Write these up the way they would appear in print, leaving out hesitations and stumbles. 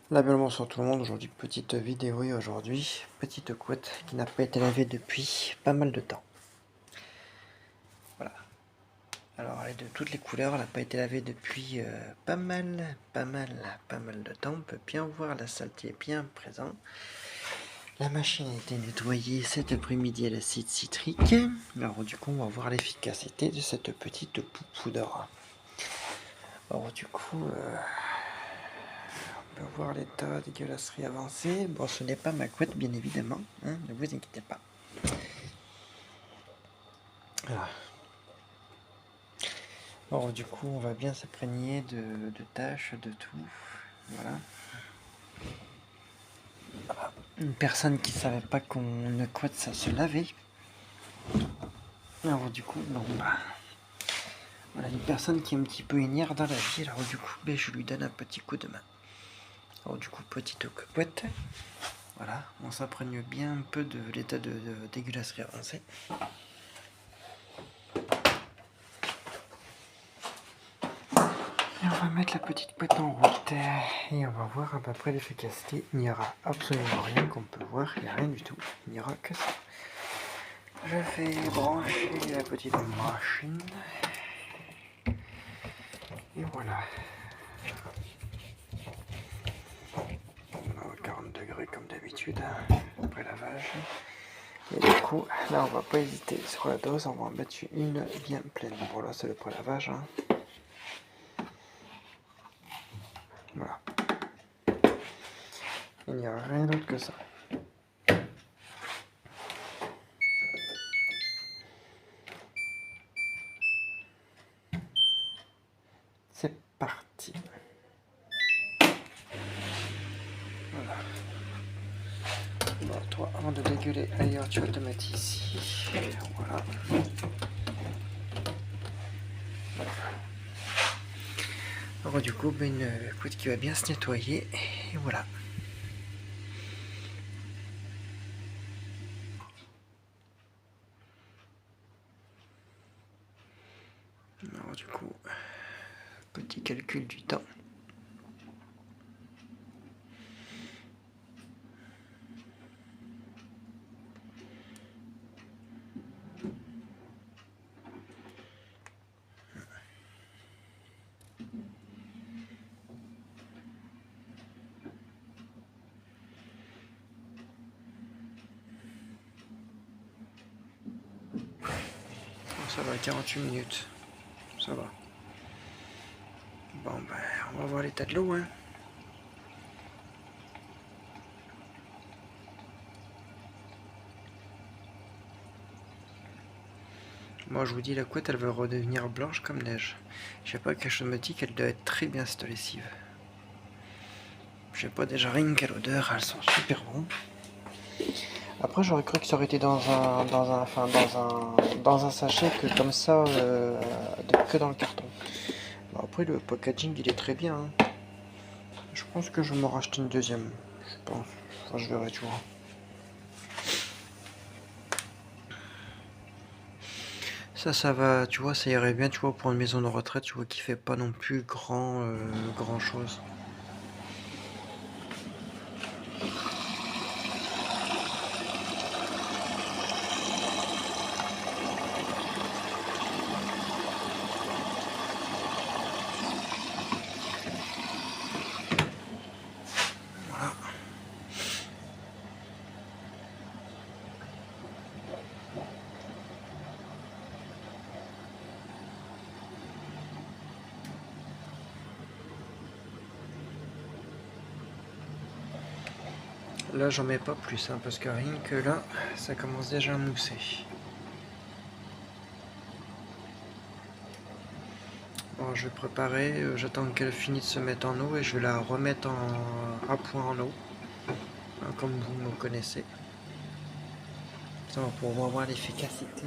La belle bonsoir tout le monde, aujourd'hui petite vidéo et aujourd'hui petite couette qui n'a pas été lavée depuis pas mal de temps. Voilà. Alors elle est de toutes les couleurs, elle n'a pas été lavée depuis pas mal de temps. On peut bien voir la saleté est bien présente. La machine a été nettoyée cet après-midi à l'acide citrique. Alors du coup on va voir l'efficacité de cette petite poudre. Alors du coup on peut voir l'état dégueulasserie avancée. Bon, ce n'est pas ma couette, bien évidemment, hein, ne vous inquiétez pas. Voilà. Alors, du coup, on va bien s'imprégner de tâches, de tout. Voilà. Voilà. Une personne qui savait pas qu'on couette, ça se lavait. Alors, du coup, bon, bah. Voilà, une personne qui est un petit peu ignare dans la vie. Alors, du coup, ben, je lui donne un petit coup de main. Alors, du coup, petite couette. Voilà, on s'imprègne bien un peu de l'état de dégueulasserie avancée. Et on va mettre la petite couette en route et on va voir à peu près l'efficacité. Il n'y aura absolument rien qu'on peut voir, il n'y a rien du tout, il n'y aura que ça. Je vais brancher la petite machine et voilà. On a 40 degrés comme d'habitude après lavage. Et du coup, là on va pas hésiter sur la dose, on va en mettre une bien pleine. Bon là c'est le pré-lavage. Voilà. Il n'y a rien d'autre que ça. C'est parti. Voilà. Bon, toi, avant de dégueuler ailleurs, tu vas te mettre ici. Voilà. Alors du coup, ben, une couette qui va bien se nettoyer. Et voilà. Alors du coup, petit calcul du temps. Ça va, 48 minutes. Ça va. Bon, ben, on va voir l'état de l'eau, hein. Moi, je vous dis, la couette, elle va redevenir blanche comme neige. Je sais pas, quelque chose me dit qu'elle doit être très bien, cette lessive. Je sais pas, déjà, rien qu'à l'odeur, elles sont super bonnes. Après, j'aurais cru que ça aurait été dans un sachet que comme ça, que dans le carton. Bon, après, le packaging, il est très bien, hein. Je pense que je vais m'en racheter une deuxième. Je pense. Enfin, je verrai, tu vois. Ça va, tu vois, ça irait bien, tu vois, pour une maison de retraite, tu vois, qui fait pas non plus grand chose. Voilà. Là, j'en mets pas plus, hein, parce que rien que là, ça commence déjà à mousser. Bon, je vais préparer, j'attends qu'elle finisse de se mettre en eau et je vais la remettre à point en eau, hein, comme vous me connaissez. Ça va pouvoir voir l'efficacité.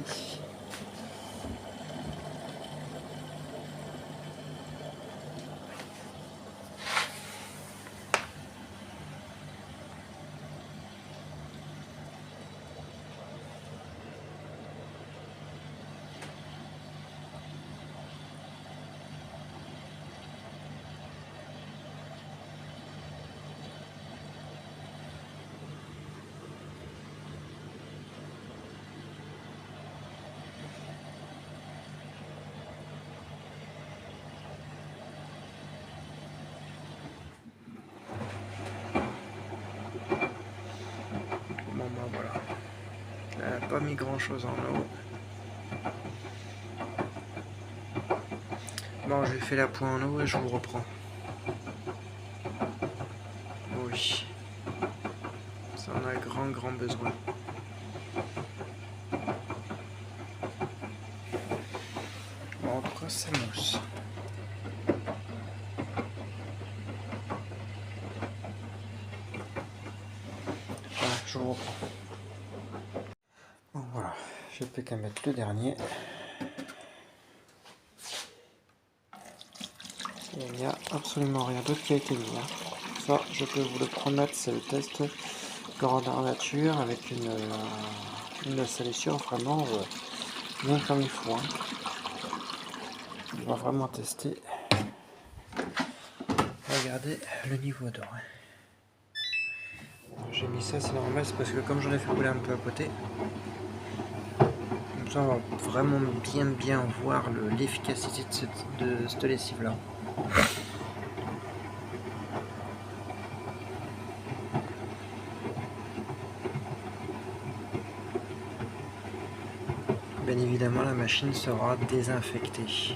pas mis grand chose en eau. Bon, j'ai fait la pointe en eau et je vous reprends. Oui, ça en a grand besoin. Bon, en tout cas, ça mousse. Voilà, je vous reprends. Bon, voilà, j'ai plus qu'à mettre le dernier. Il n'y a absolument rien d'autre qui a été mis. Ça, je peux vous le promettre, c'est le test grandeur nature avec une salissure vraiment bien comme il faut. On va vraiment tester. Regardez le niveau d'or. J'ai mis ça, c'est normal, c'est parce que comme j'en ai fait couler un peu à côté, comme ça on va vraiment bien voir l'efficacité de cette lessive là. Bien évidemment, la machine sera désinfectée.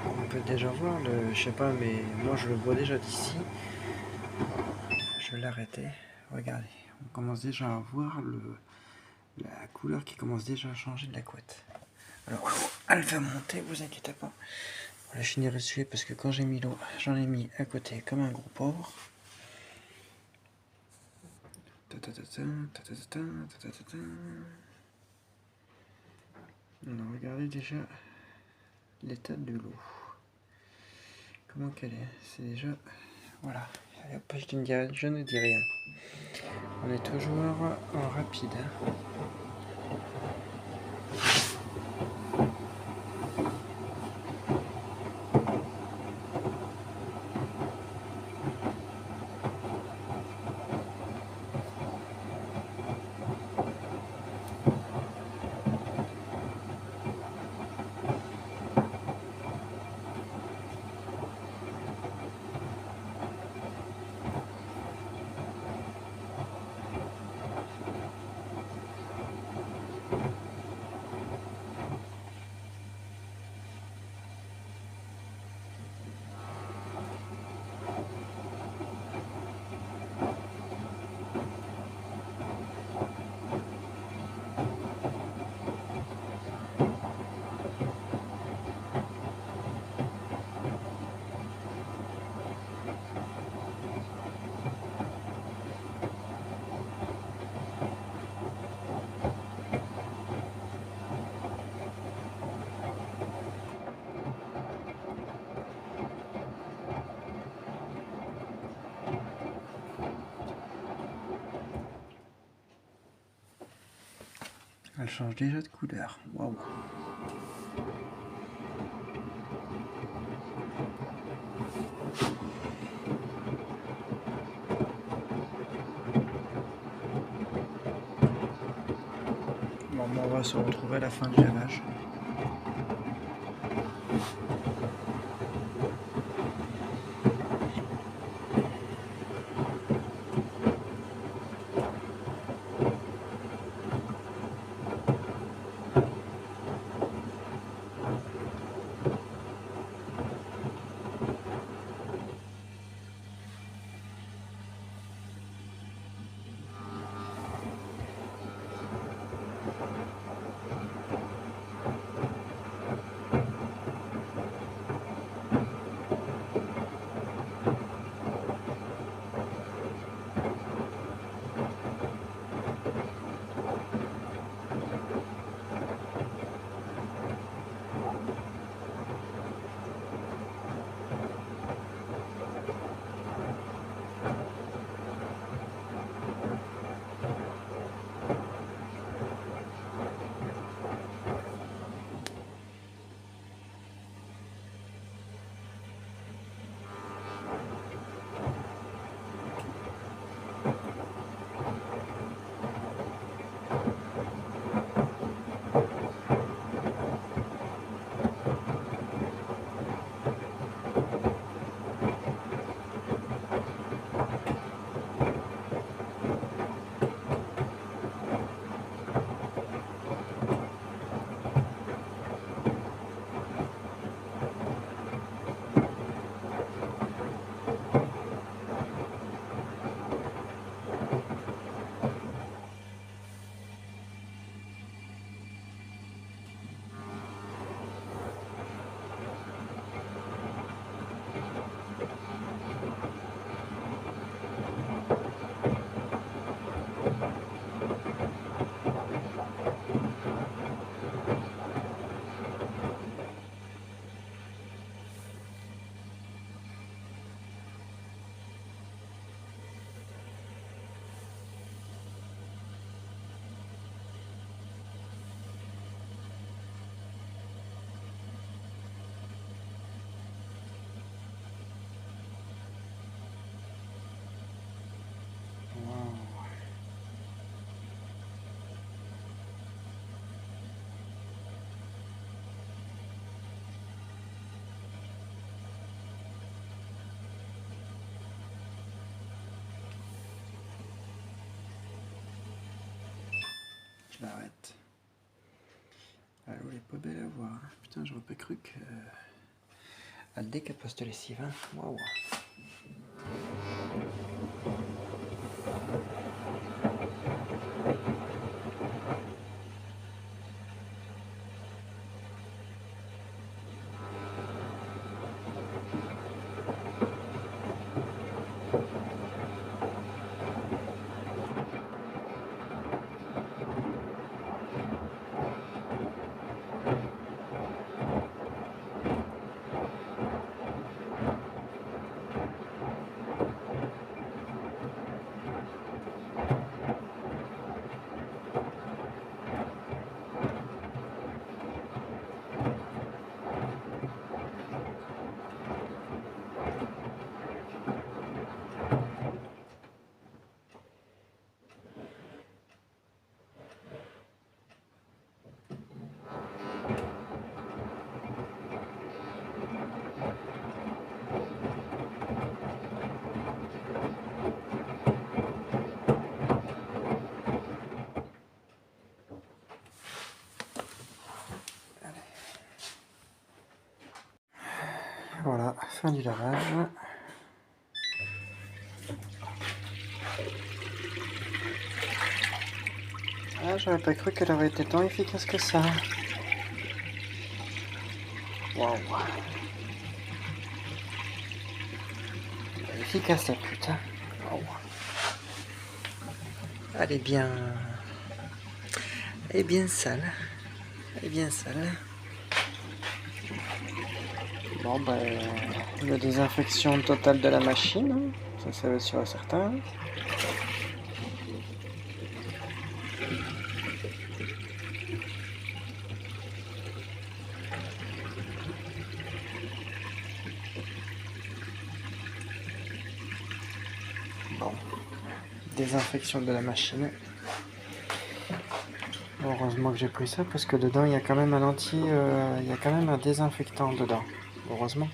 On peut déjà voir je sais pas, mais moi je le vois déjà d'ici. Je vais l'arrêter. Regardez, on commence déjà à voir la couleur qui commence déjà à changer de la couette. Alors, elle va monter, vous inquiétez pas. On va finir dessus parce que quand j'ai mis l'eau, j'en ai mis à côté comme un gros pauvre. Alors, regardez déjà l'état de l'eau. Comment qu'elle est? C'est déjà... Voilà. Je ne dis rien. On est toujours en rapide. Elle change déjà de couleur. Waouh. Bon, on va se retrouver à la fin du lavage. je l'arrête. Alors, elle est pas belle à voir. Hein. Putain, j'aurais pas cru que... Elle décaposte les lessive. Hein. Waouh. Voilà, fin du lavage. Ah, j'aurais pas cru qu'elle aurait été tant efficace que ça. Waouh. Efficace la putain. Waouh. Elle est bien... Elle est bien sale. Elle est bien sale. Bon ben... la désinfection totale de la machine. Ça va être sûr et certain. Bon. Désinfection de la machine. Heureusement que j'ai pris ça parce que dedans il y a quand même un il y a quand même un désinfectant dedans. Heureusement.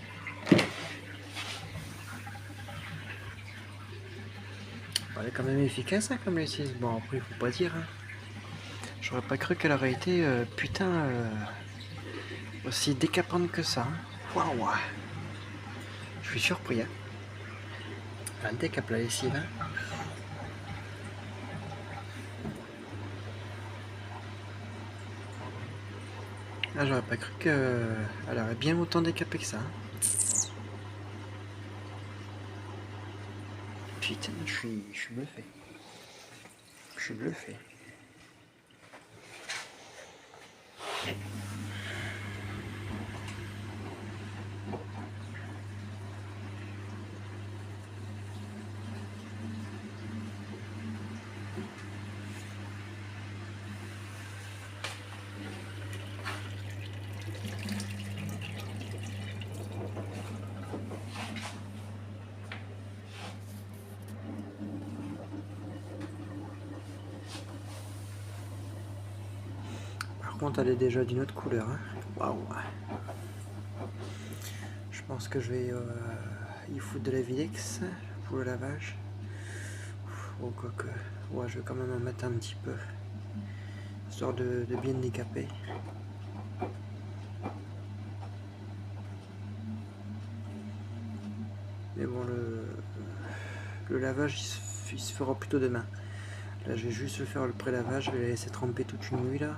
Elle est quand même efficace hein, comme lessive. Bon après il faut pas dire. Hein. J'aurais pas cru qu'elle aurait été aussi décapante que ça. Waouh. Je suis surpris. Hein. Elle décape la lessive. Hein. Ah, j'aurais pas cru qu'elle aurait bien autant décapé que ça. Putain, je suis bluffé. Je suis bluffé. Par contre, elle est déjà d'une autre couleur. Hein. Waouh. Je pense que je vais y foutre de la Videx pour le lavage. Oh, quoique. Ouais, je vais quand même en mettre un petit peu. Histoire de bien décaper. Mais bon, le lavage, il se fera plutôt demain. Là, je vais juste faire le pré-lavage. Je vais la laisser tremper toute une nuit, là.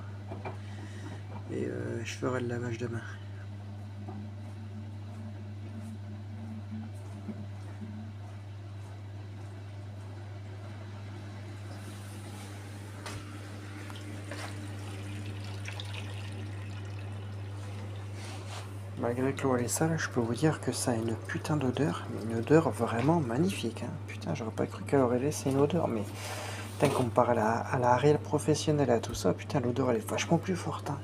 Et je ferai le lavage demain. Malgré que l'eau elle est sale, je peux vous dire que ça a une putain d'odeur, mais une odeur vraiment magnifique. Hein. Putain, j'aurais pas cru qu'elle aurait laissé une odeur, mais putain, comparé à la réelle professionnelle et à tout ça, putain, l'odeur elle est vachement plus forte. Hein.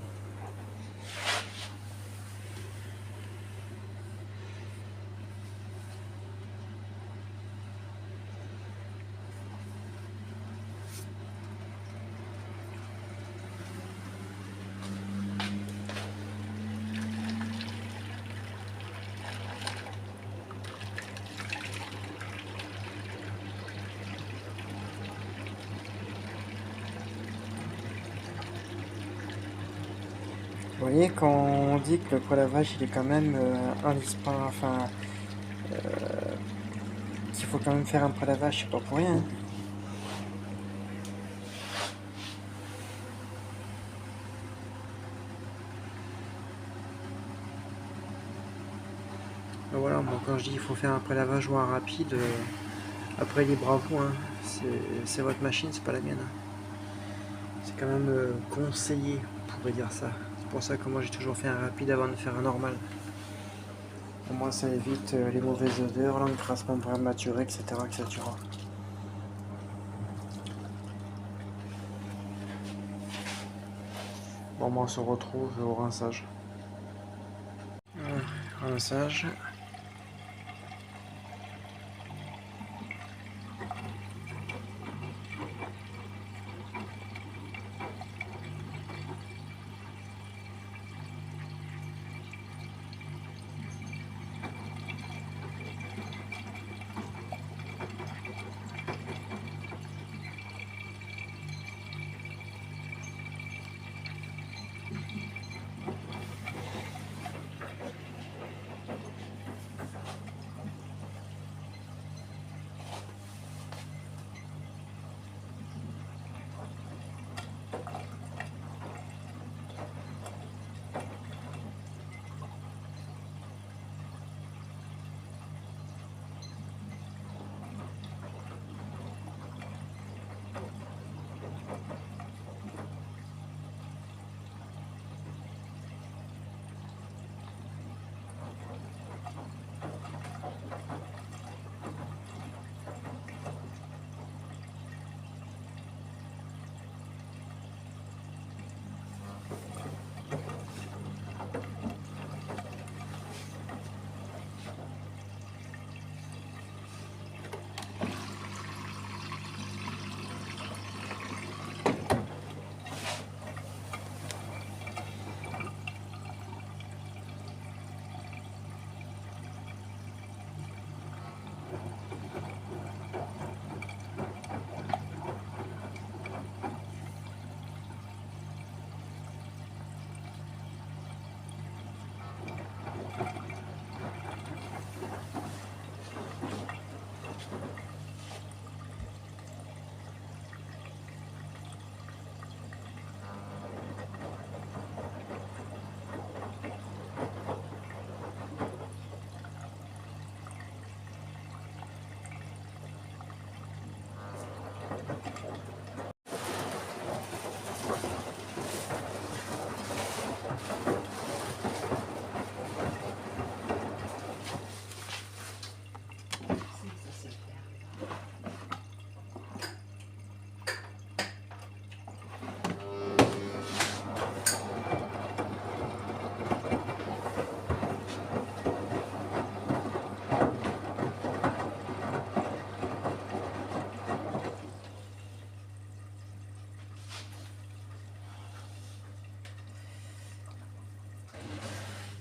Vous voyez, quand on dit que le prélavage il est quand même indispensable, enfin, qu'il faut quand même faire un prélavage, c'est pas pour rien. Voilà, moi quand je dis qu'il faut faire un prélavage ou un rapide, après libre à vous, hein. C'est votre machine, c'est pas la mienne. C'est quand même conseillé, on pourrait dire ça. C'est pour ça que moi j'ai toujours fait un rapide avant de faire un normal. Au moins ça évite les mauvaises odeurs, l'encrassement prématuré, etc., etc. Bon, moi on se retrouve au rinçage. Rinçage.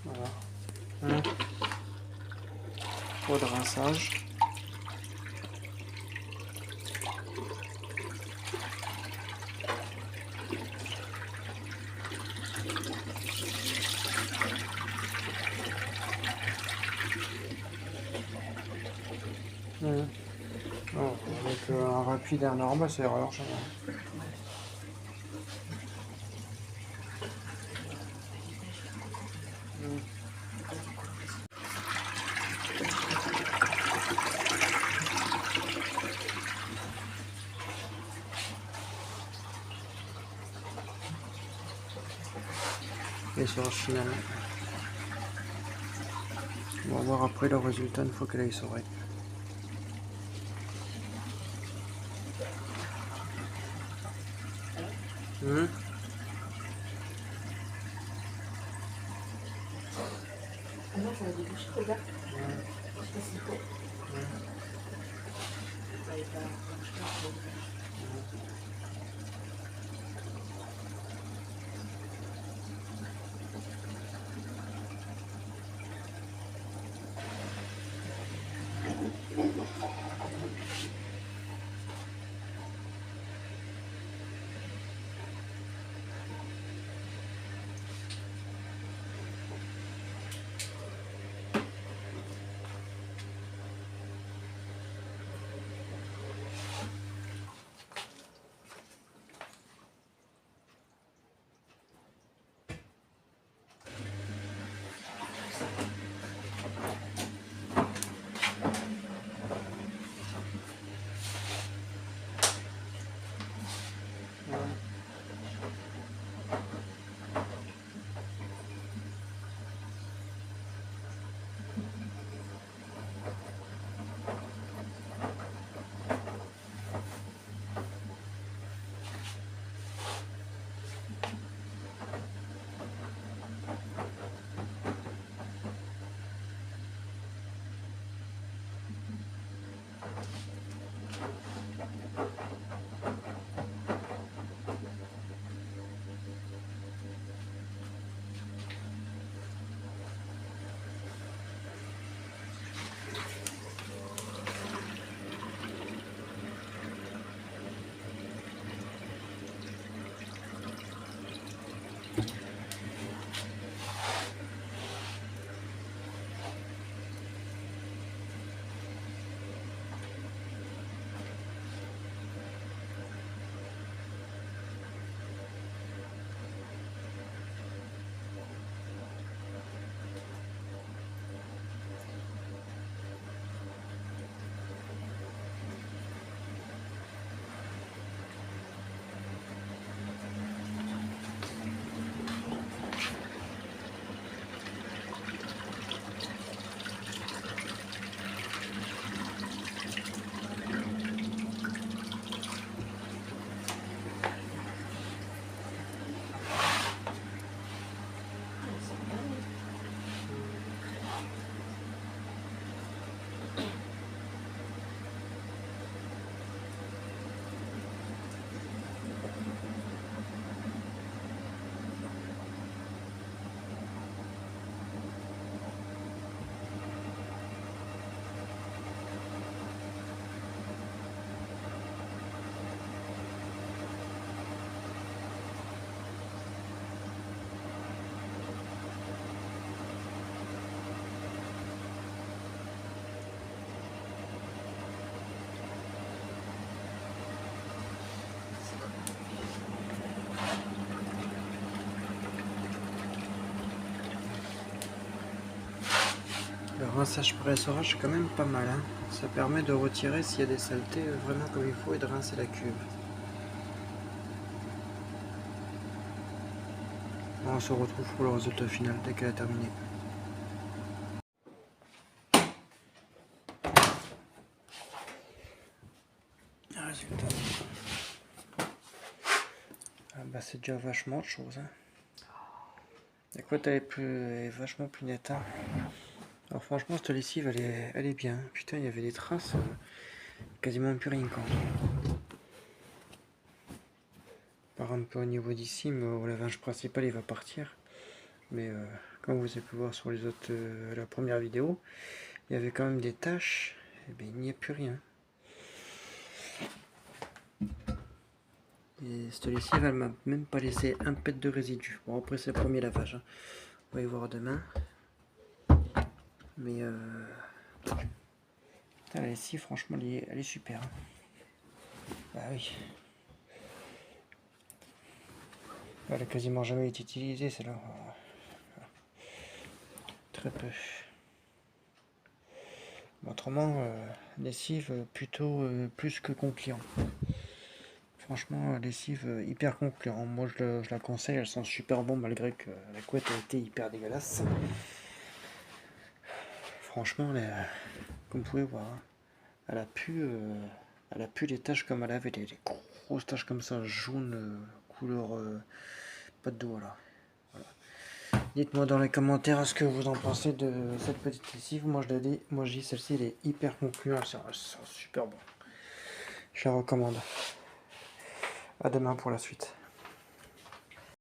Voilà. Pot de rinçage. Bon, avec un rapide et un normal, c'est largement. Et sur le final. On va voir après le résultat une fois qu'elle est essorée. Non, ça va déboucher, regarde. Je sais pas s'il faut. Ça va pas. rinçage par essorage, c'est quand même pas mal. Hein. Ça permet de retirer s'il y a des saletés vraiment comme il faut et de rincer la cuve. On se retrouve pour le résultat final dès qu'elle a terminé. Résultat. Ah bah c'est déjà vachement de choses. Hein. La couette elle est vachement plus nette. Hein. Alors franchement cette lessive elle est bien. Putain il y avait des traces, quasiment plus rien quand. Par un peu au niveau d'ici, mais au lavage principal il va partir. Mais comme vous avez pu voir sur les autres, la première vidéo, il y avait quand même des taches. Et bien il n'y a plus rien. Et cette lessive elle m'a même pas laissé un pet de résidus. Bon après c'est le premier lavage. Hein. On va y voir demain. Mais la lessive franchement elle est super. Hein. Bah oui. Elle a quasiment jamais été utilisée celle-là. Très peu. Autrement, lessive plutôt plus que concluant. Franchement, lessive hyper concluant. Moi je la conseille, elle sent super bon malgré que la couette a été hyper dégueulasse. Franchement, comme vous pouvez voir, hein, elle a pu les taches comme elle avait, des grosses taches comme ça, jaune, couleur pas de doigt là. Voilà. Dites-moi dans les commentaires ce que vous en pensez de cette petite lessive. Moi je dis celle-ci elle est hyper concluante, c'est super bon. Je la recommande. À demain pour la suite.